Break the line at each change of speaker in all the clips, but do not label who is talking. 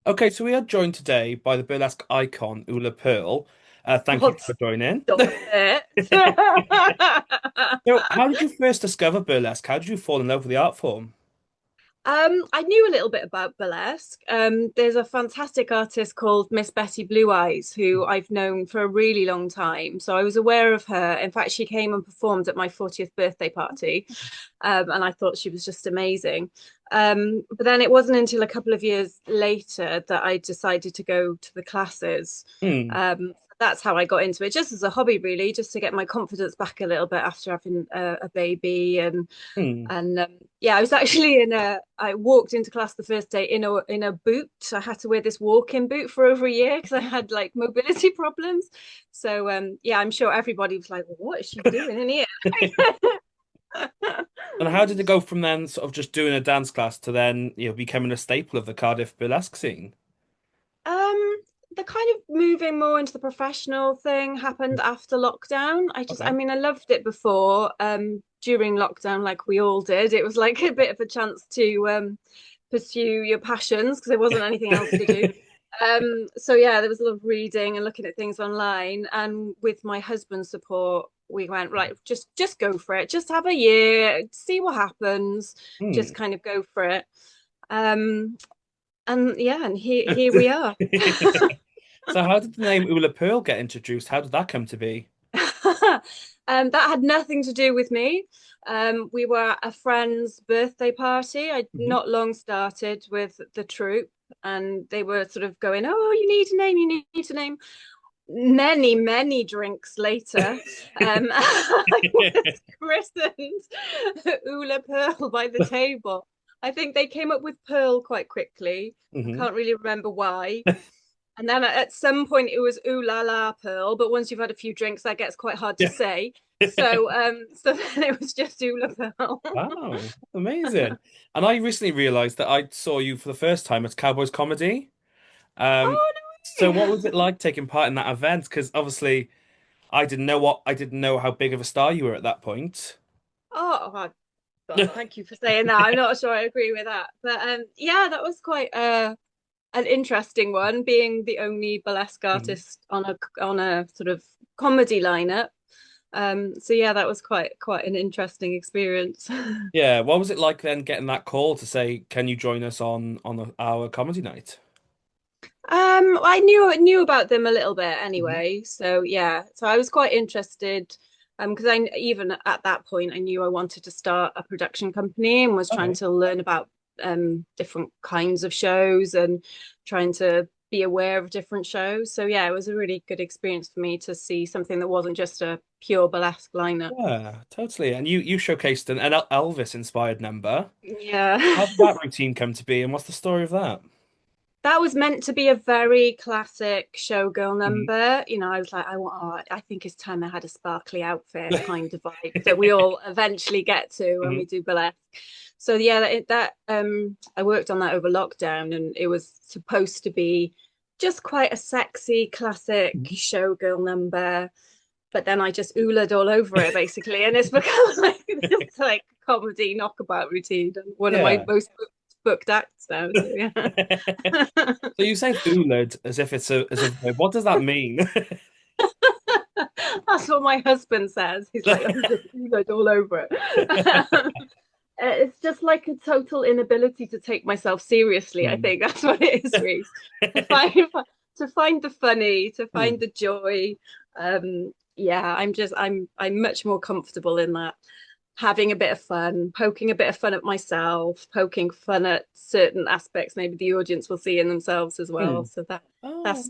Okay, so we are joined today by the burlesque icon, Oola Pearl. Thank you
Oh,
for joining.
stop it.
So, how did you first discover burlesque? How did you fall in love with the art form?
I knew a little bit about burlesque. There's a fantastic artist called Miss Betty Blue Eyes, who I've known for a really long time. So I was aware of her. In fact, she came and performed at my 40th birthday party, and I thought she was just amazing. But then it wasn't until a couple of years later that I decided to go to the classes.
Hmm.
That's how I got into it, just as a hobby, really, just to get my confidence back a little bit after having a baby
Hmm.
and yeah, I was actually I walked into class the first day in a boot. I had to wear this walk-in boot for over a year because I had like mobility problems. So yeah, I'm sure everybody was like, well, what is she doing in here?
And how did it go from then, sort of just doing a dance class to then, becoming a staple of the Cardiff burlesque scene?
Um, the kind of moving more into the professional thing happened after lockdown. I
Okay.
mean, I loved it before. During lockdown, like we all did, it was like a bit of a chance to pursue your passions because there wasn't anything else to do. So yeah, there was a lot of reading and looking at things online. And with my husband's support, we went, right, just go for it. Just have a year, see what happens.
Hmm.
Just kind of go for it. Um, and yeah, and here we are.
So, how did the name Oola Pearl get introduced? How did that come to be?
That had nothing to do with me. We were at a friend's birthday party. I'd
Mhm.
not long started with the troupe, and they were sort of going, "Oh, you need a name, you need a name." Many, many drinks later, I was christened Oola Pearl by the table. I think they came up with Pearl quite quickly. I
Mhm.
can't really remember why. And then at some point it was Ooh La La Pearl, but once you've had a few drinks, that gets quite hard to
Yeah.
say. So then it was just Ooh La Pearl.
Wow, amazing. And I recently realized that I saw you for the first time at Cowboys Comedy. Um,
Oh
so what was
no.
it like taking part in that event? Because obviously I didn't know how big of a star you were at that point.
Oh God, thank you for saying that. I'm not sure I agree with that. But yeah, that was quite an interesting one, being the only burlesque
Mhm.
artist on a sort of comedy lineup. So yeah, that was quite an interesting experience.
Yeah, what was it like then getting that call to say, "Can you join us on our comedy night?"
I knew about them a little bit
Mhm.
anyway. So yeah, so I was quite interested because I even at that point I knew I wanted to start a production company and was trying
Okay.
to learn about different kinds of shows and trying to be aware of different shows. So yeah, it was a really good experience for me to see something that wasn't just a pure burlesque lineup.
Yeah, totally. And you showcased an Elvis inspired number.
Yeah.
How did that routine come to be, and what's the story of that?
That was meant to be a very classic showgirl
Mhm.
number. You know, I was like, I think it's time I had a sparkly outfit kind of vibe that we all eventually get to when we
Mhm.
do burlesque. So yeah, I worked on that over lockdown, and it was supposed to be just quite a sexy classic
Mhm.
showgirl number. But then I just ooled all over it basically, and it's become like this like comedy knockabout routine and one of my
Yeah.
most booked acts now. So yeah.
So you say "ooled" as if it's a verb. What does that mean?
That's what my husband says. He's like, "Oh, just ooled all over it." It's just like a total inability to take myself seriously. I
Hmm.
think that's what it is, Rhys. To find to find the funny, to find
Hmm.
the joy. Yeah, I'm much more comfortable in that. Having a bit of fun, poking a bit of fun at myself, poking fun at certain aspects maybe the audience will see in themselves as well.
Hmm.
So
Oh.
that's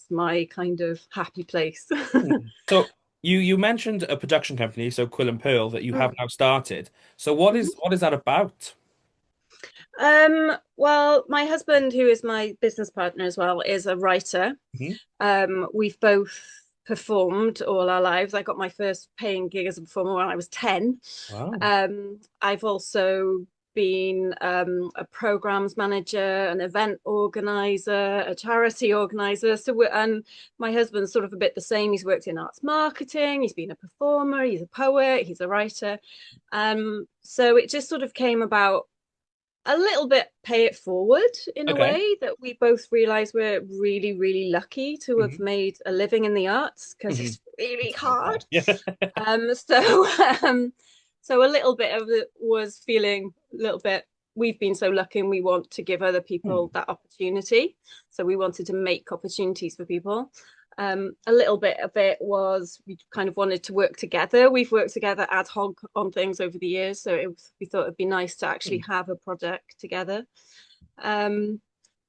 my kind of happy place.
Hmm. So you mentioned a production company, so Quill and Pearl, that you have
Mm.
now started. So
Mhm.
what is that about?
Well, my husband, who is my business partner as well, is a writer.
Mhm.
We've both performed all our lives. I got my first paying gig as a performer when I was 10.
Wow.
I've also been a programs manager, an event organizer, a charity organizer. And my husband's sort of a bit the same. He's worked in arts marketing, he's been a performer, he's a poet, he's a writer. So it just sort of came about a little bit pay it forward in a
Okay.
way that we both realize we're really, really lucky to have
Hmm.
made a living in the arts because
Hmm.
it's really
It's very hard.
hard.
Yeah.
So so a little bit of it was feeling a little bit, we've been so lucky and we want to give other people
Hmm.
that opportunity. So we wanted to make opportunities for people. A little bit of it was we kind of wanted to work together. We've worked together ad hoc on things over the years, so we thought it'd be nice to actually
Hmm.
have a project together. Um,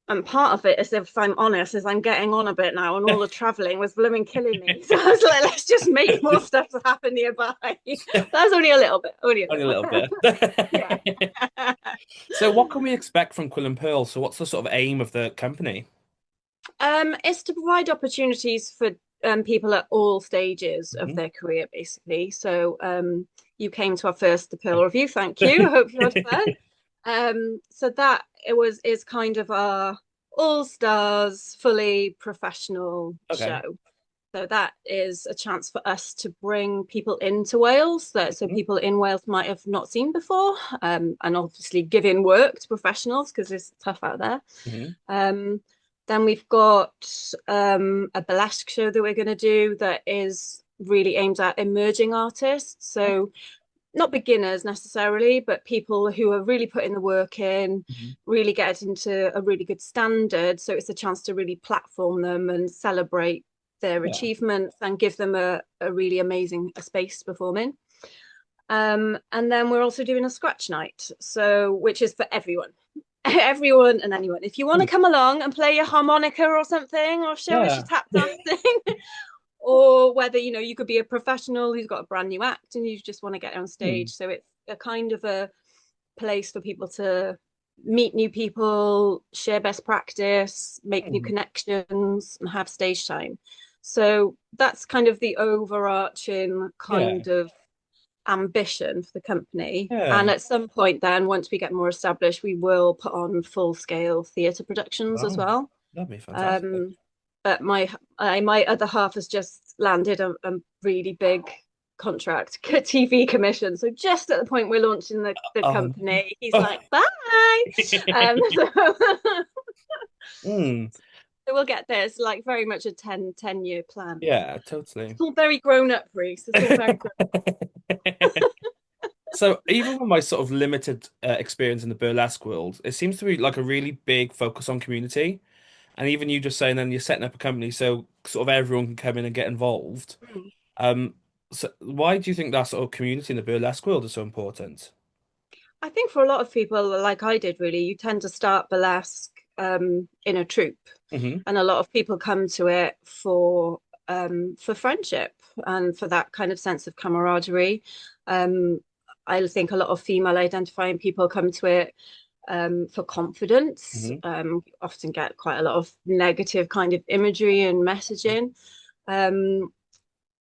and part of it, is, if I'm honest, is I'm getting on a bit now, and all the traveling was blooming killing me. So I was like, let's just make more stuff to happen nearby. That's only a little bit, only a
Only a little
little.
bit.
Yeah.
So what can we expect from Quill and Pearl? So what's the sort of aim of the company?
It's to provide opportunities for people at all stages of
Hmm.
their career, basically. So you came to our first the Pearl Review. Thank you. I hope you had fun. So that it was is kind of our all stars, fully professional
Okay.
show. So that is a chance for us to bring people into Wales that so
Hmm.
people in Wales might have not seen before, and obviously giving work to professionals because it's tough out there.
Hmm.
Um, then we've got a burlesque show that we're going to do that is really aimed at emerging artists. So not beginners necessarily, but people who are really putting the work in,
Hmm.
really get into a really good standard. So it's a chance to really platform them and celebrate their
Yeah.
achievements and give them a really amazing a space to perform in. And then we're also doing a scratch night, so which is for everyone, everyone and anyone. If you want to
Hmm.
come along and play your harmonica or something, or show us your
Yeah.
tap dancing, or whether you could be a professional who's got a brand new act and you just want to get on
Hmm.
stage. So it's a kind of a place for people to meet new people, share best practice, make new
Hmm.
connections, and have stage time. So that's kind of the overarching
Yeah.
kind of ambition for the company. And
Yeah.
at some point, then, once we get more established, we will put on full scale theatre productions as
Wow.
well.
That'd be fantastic.
Um, but my other half has just landed a really big contract TV commission. So just at the point we're launching the
Um,
company, he's
oh.
like, bye. So,
Mm,
so we'll get there. It's like very much a 10-year plan.
yeah, totally.
It's all very grown up, Rhys. It's all very grown.
So even with my sort of limited experience in the burlesque world, it seems to be like a really big focus on community. And even you just saying then you're setting up a company so sort of everyone can come in and get involved.
Mm.
Um, so why do you think that sort of community in the burlesque world is so important?
I think for a lot of people, like I did, really, you tend to start burlesque in a troupe,
Hmm.
and a lot of people come to it for friendship and for that kind of sense of camaraderie. Um, I think a lot of female identifying people come to it for confidence.
Hmm.
Often get quite a lot of negative kind of imagery and messaging. Um,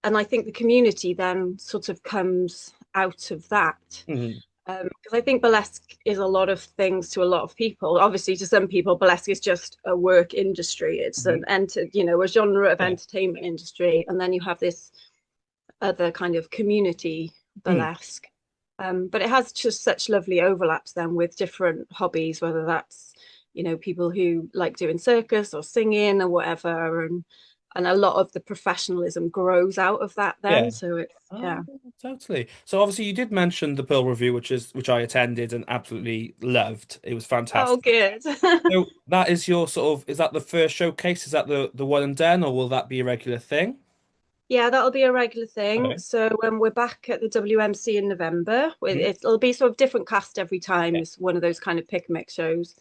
and I think the community then sort of comes out of that.
Hmm.
Because I think burlesque is a lot of things to a lot of people. Obviously, to some people, burlesque is just a work industry. It's
Hmm.
an a genre of
Yeah.
entertainment industry, and then you have this other kind of community
Mm.
burlesque. But it has just such lovely overlaps then with different hobbies, whether that's people who like doing circus or singing or whatever, and a lot of the professionalism grows out of that
Yeah.
then. So it's
Oh,
yeah.
totally. So obviously you did mention the Pearl Review, which I attended and absolutely loved. It was
Oh,
fantastic.
good.
So that is your sort of, is that the first showcase? Is that the one and done, or will that be a regular thing?
Yeah, that'll be a regular thing.
Okay.
So when we're back at the WMC in November,
Mhm.
it'll be sort of different cast every time.
Yeah.
It's one of those kind of pick mix shows.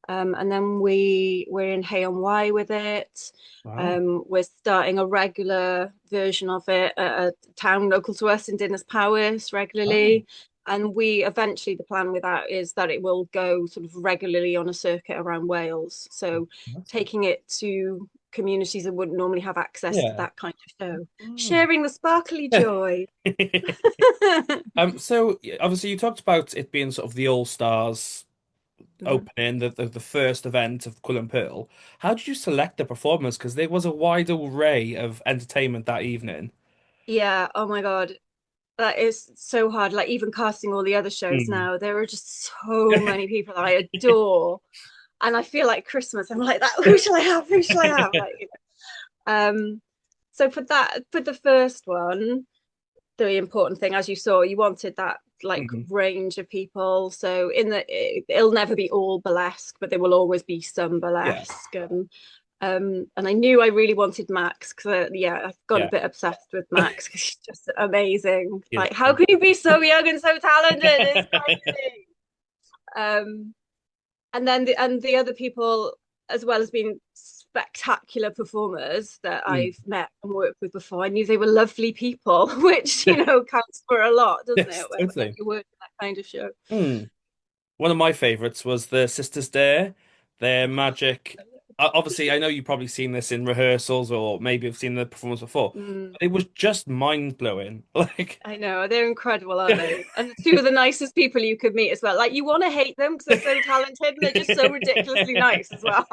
And then we're in Hay on Wye with it.
Wow.
We're starting a regular version of it at a town local to us in Dinas Powys
Oh,
regularly. And we eventually, the plan with that is that it will go sort of regularly on a circuit around Wales. So
fantastic.
taking it to communities that wouldn't normally have access to
Yeah.
that kind of show,
Oh.
sharing the sparkly joy.
So obviously you talked about it being sort of the All Stars
Mhm.
opening, the first event of Quill and Pearl. How did you select the performers? Because there was a wide array of entertainment that evening.
Yeah, oh my God. that is so hard. Like even casting all the other shows
Mm.
now, there are just so many people that I adore. And I feel like Christmas, I'm like that, who shall I have? Who shall I have? Like, so for that, for the first one, the important thing, as you saw, you wanted that like
Mhm.
range of people. So it'll never be all burlesque, but there will always be some
Yeah,
burlesque. And I knew I really wanted Max because yeah, I've got a
yeah.
bit obsessed with Max because she's just amazing.
He is
Like, how
brilliant.
can you be so young and so talented? It's crazy. Um, and the other people, as well as being spectacular performers that
Mm.
I've met and worked with before, I knew they were lovely people, which counts for a lot, doesn't
Yes,
it? Whenever
totally.
you work in that kind of show.
Mm. One of my favorites was the Sisters Dare. Their magic. Obviously, I know you've probably seen this in rehearsals or maybe have seen the performance before.
Mm,
But it was just mind blowing. Like,
I know they're incredible, aren't they? And the two of the nicest people you could meet as well. Like you want to hate them because they're so talented and they're just so ridiculously nice as well.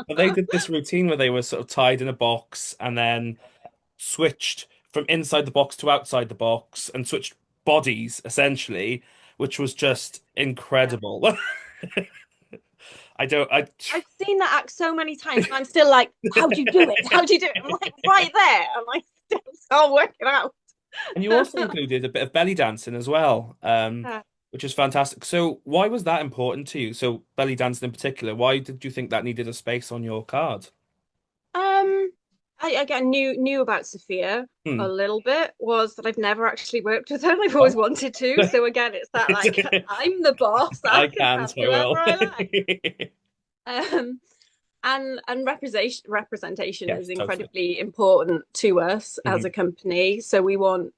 but they did this routine where they were sort of tied in a box and then switched from inside the box to outside the box and switched bodies essentially, which was just
Yeah.
incredible. I don't, I,
I've seen that act so many times, and I'm still like, "How do you do it? How do you do it?" I'm like, right there, and I still can't work it out.
and you also included a bit of belly dancing as well,
Yeah.
which is fantastic. So, why was that important to you? So, belly dancing in particular, why did you think that needed a space on your card?
Um, I again knew about Sophia
Hmm.
a little bit. Was that I've never actually worked with her. And I've always
Oh.
wanted to. So again, it's that like I'm the boss. I
I
can
can,
have
so I
whoever
will.
I like. Um, and representation
Yes,
is
totally.
incredibly important to us as
Hmm.
a company. So we want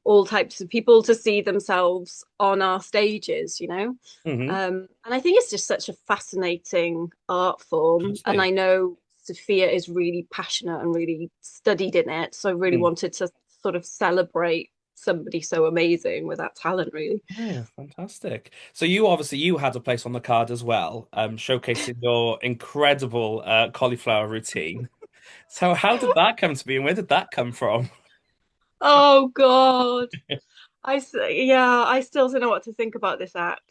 all types of people to see themselves on our stages.
Hmm.
And I think it's just such a fascinating art form. And
Honestly.
I know Sophia is really passionate and really studied in it. So I really
Hmm.
wanted to sort of celebrate somebody so amazing with that talent, really.
Yeah, fantastic. So you had a place on the card as well, showcasing your incredible cauliflower routine. So how did that come to be, and where did that come from?
Oh God. Yeah, I still don't know what to think about this act.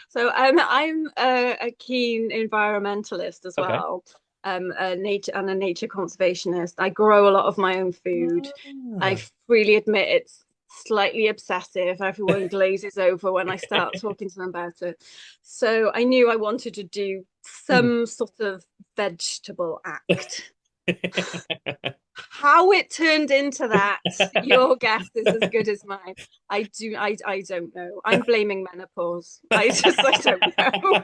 So I'm a keen environmentalist as
Okay.
well, a nature conservationist. I grow a lot of my own food. I
Ah.
freely admit it's slightly obsessive. Everyone glazes over when I start talking to them about it. So I knew I wanted to do
Hmm.
some sort of vegetable act. How it turned into that, your guess is as good as mine. I don't know. I'm blaming menopause. I don't know.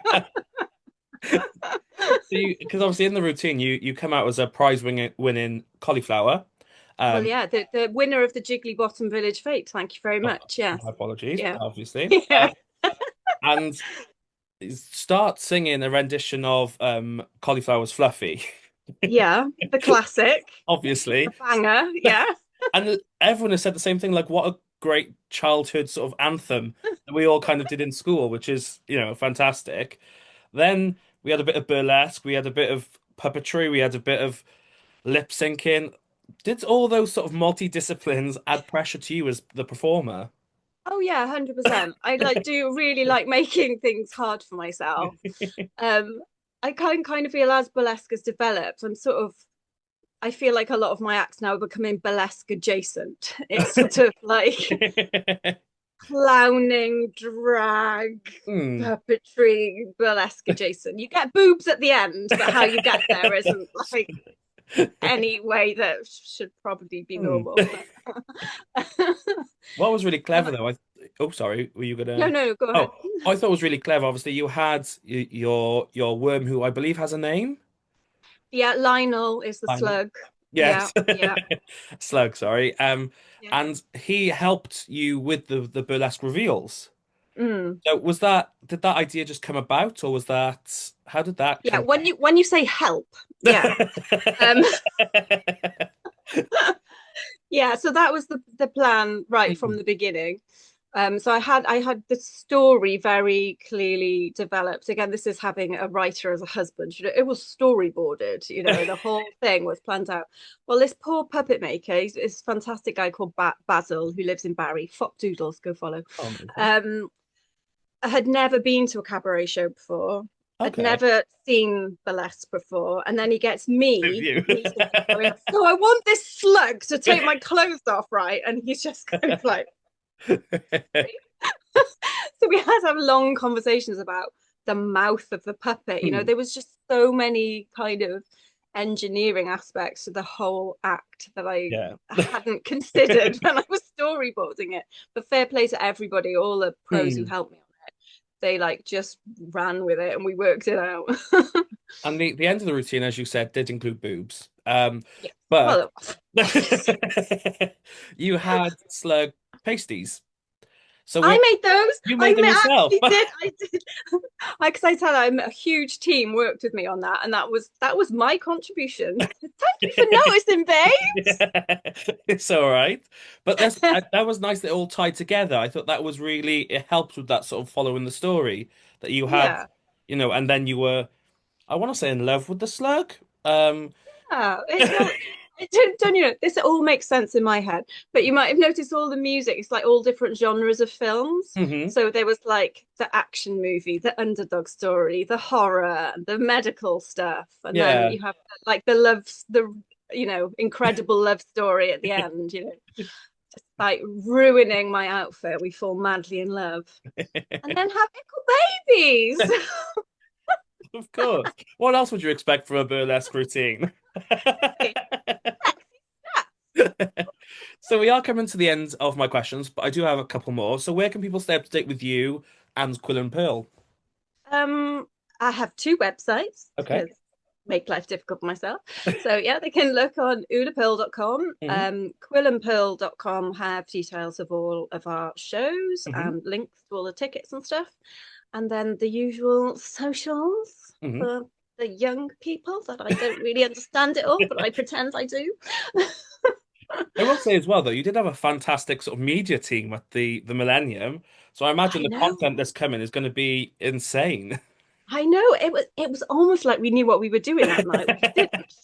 So because obviously in the routine you come out as a winning cauliflower.
Well,
Um,
yeah, the winner of the Jiggly Bottom Village Fete. Thank you very
oh,
much. Yes.
my apologies,
Yeah.
obviously.
Yeah.
And start singing a rendition of Cauliflower's Fluffy,
Yeah. The classic. The
obviously.
banger. Yeah.
And everyone has said the same thing, like what a great childhood sort of anthem that we all kind of did in school, which is, fantastic. Then we had a bit of burlesque, we had a bit of puppetry, we had a bit of lip syncing. Did all those sort of multi-disciplines add pressure to you as the performer?
Oh yeah, 100%. I like do really like making things hard for myself. Um, I kind of feel as burlesque has developed, I feel like a lot of my acts now are becoming burlesque adjacent. It's sort of like clowning, drag,
Hmm.
puppetry, burlesque adjacent. You get boobs at the end, but how you get there isn't like any way that should probably be
Hmm.
normal.
What was really
And
clever though, oh sorry, were you
no,
gonna?
no, go ahead.
Oh, I thought it was really clever. Obviously, you had your worm, who I believe has a name.
Yeah, Lionel is the
Lionel.
slug. Yeah,
Yes,
yeah.
Slug. Sorry.
Yeah.
And he helped you with the burlesque reveals.
Mm.
So did that idea just come about, or was that how did that
Yeah,
come?
when you say help, yeah. Um, yeah, so that was the plan right from the beginning. So I had the story very clearly developed. Again, this is having a writer as a husband. It was storyboarded. The whole thing was planned out. Well, this poor puppet maker, he's this fantastic guy called Basil, who lives in Barry. Fop Doodles, go follow.
Oh, amazing.
Um, I had never been to a cabaret show before. I'd
Okay.
never seen burlesque before, and then he gets
With
me
you.
meeting him going, so I want this slug to take my clothes off, right? And he's just kind of like, so we had to have long conversations about the mouth of the puppet.
Hmm.
There was just so many kind of engineering aspects to the whole act that I
Yeah.
hadn't considered when I was storyboarding it. But fair play to everybody, all the pros who
Hmm.
helped me on it. They like just ran with it and we worked it out.
And the end of the routine, as you said, did include boobs.
Yes.
But
Well, obviously.
you had slug pasties. So
I made those.
you made them yourself.
Actually did. I did. Because I tell I'm a huge team worked with me on that, and that was my contribution. Thank you for noticing, babes.
Yeah, it's all right. But that was nice that it all tied together. I thought that was really it helped with that sort of following the story that you had,
Yeah.
and then you were, I want to say, in love with the slug. Um,
Yeah, well, don't this all makes sense in my head, but you might have noticed all the music, it's like all different genres of films.
hmm
So there was like the action movie, the underdog story, the horror, the medical stuff, and then
Yeah.
you have like the love, the incredible love story at the end, just like ruining my outfit. We fall madly in love and then have little babies.
Of course. What else would you expect from a burlesque routine? So we are coming to the end of my questions, but I do have a couple more. So where can people stay up to date with you and Quill and Pearl?
Um, I have two websites
Okay.
because make life difficult for myself. So yeah, they can look on oolapearl.com.
hmm
Quillandpearl.com have details of all of our shows
hmm
and links to all the tickets and stuff. And then the usual socials
hmm
for the young people that I don't really understand it all, but I pretend I do.
I will say as well, though, you did have a fantastic sort of media team at the Millennium. So I imagine
I
the
know.
content that's coming is going to be insane.
I know. It was almost like we knew what we were doing that night, which we didn't.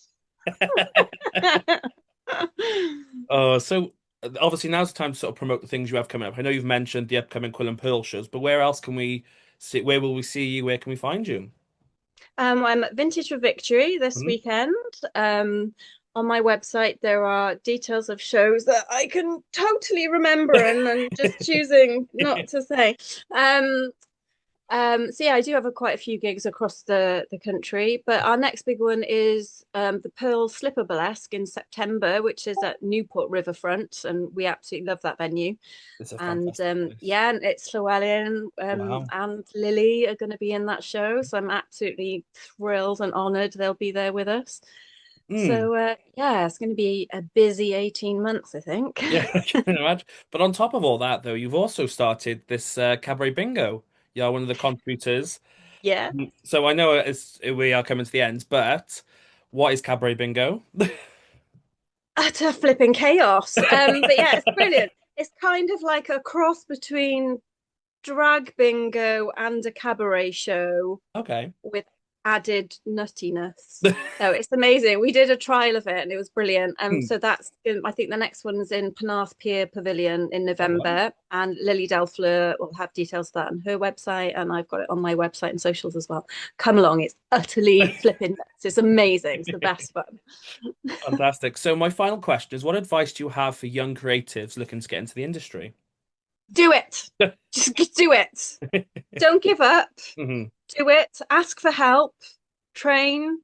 So obviously now's the time to sort of promote the things you have coming up. I know you've mentioned the upcoming Quill and Pearl shows, but where else can we see? Where will we see you? Where can we find you?
I'm at Vintage for Victory this
Mhm.
weekend. On my website, there are details of shows that I can totally remember and just choosing not to say. Um, so yeah, I do have quite a few gigs across the country, but our next big one is the Pearl Slipper Burlesque in September, which is at Newport Riverfront, and we absolutely love that venue.
It's a
And
fantastic place.
yeah, and it's Llewellyn
Wow.
and Lily are going to be in that show, so I'm absolutely thrilled and honoured they'll be there with us.
Mm.
So yeah, it's going to be a busy 18 months, I think.
Yeah, I can imagine. But on top of all that, though, you've also started this cabaret bingo. You're one of the contributors.
Yeah,
So I know we are coming to the end, but what is cabaret bingo?
utter flipping chaos. But yeah, it's brilliant. It's kind of like a cross between drag bingo and a cabaret show
Okay.
with added nuttiness. Oh, it's amazing. We did a trial of it and it was brilliant.
Hmm.
So I think the next one's in Penarth Pier Pavilion in
Oh, wow.
November, and Lily Delfleur will have details of that on her website, and I've got it on my website and socials as well. Come along, it's utterly flipping nuts. It's amazing. It's the best fun.
Fantastic. So my final question is, what advice do you have for young creatives looking to get into the industry?
Do it. Just do it. Don't give up.
hmm
Do it. Ask for help. Train.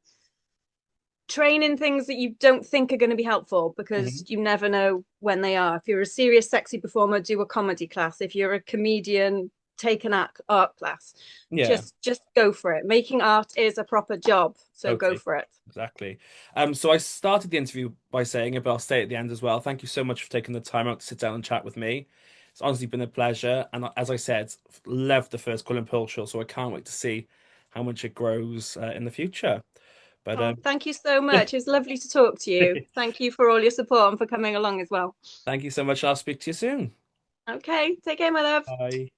Train in things that you don't think are going to be helpful because
hmm
you never know when they are. If you're a serious, sexy performer, do a comedy class. If you're a comedian, take an art class.
Yeah,
Just go for it. Making art is a proper job, so go
totally.
for it.
Exactly. So I started the interview by saying it, but I'll say at the end as well. Thank you so much for taking the time out to sit down and chat with me. It's honestly been a pleasure. And as I said, loved the first Colin Pearl show, so I can't wait to see how much it grows in the future. But
Oh, thank you so much. It's lovely to talk to you. Thank you for all your support and for coming along as well.
thank you so much. I'll speak to you soon.
Okay, take care, my love.
Bye.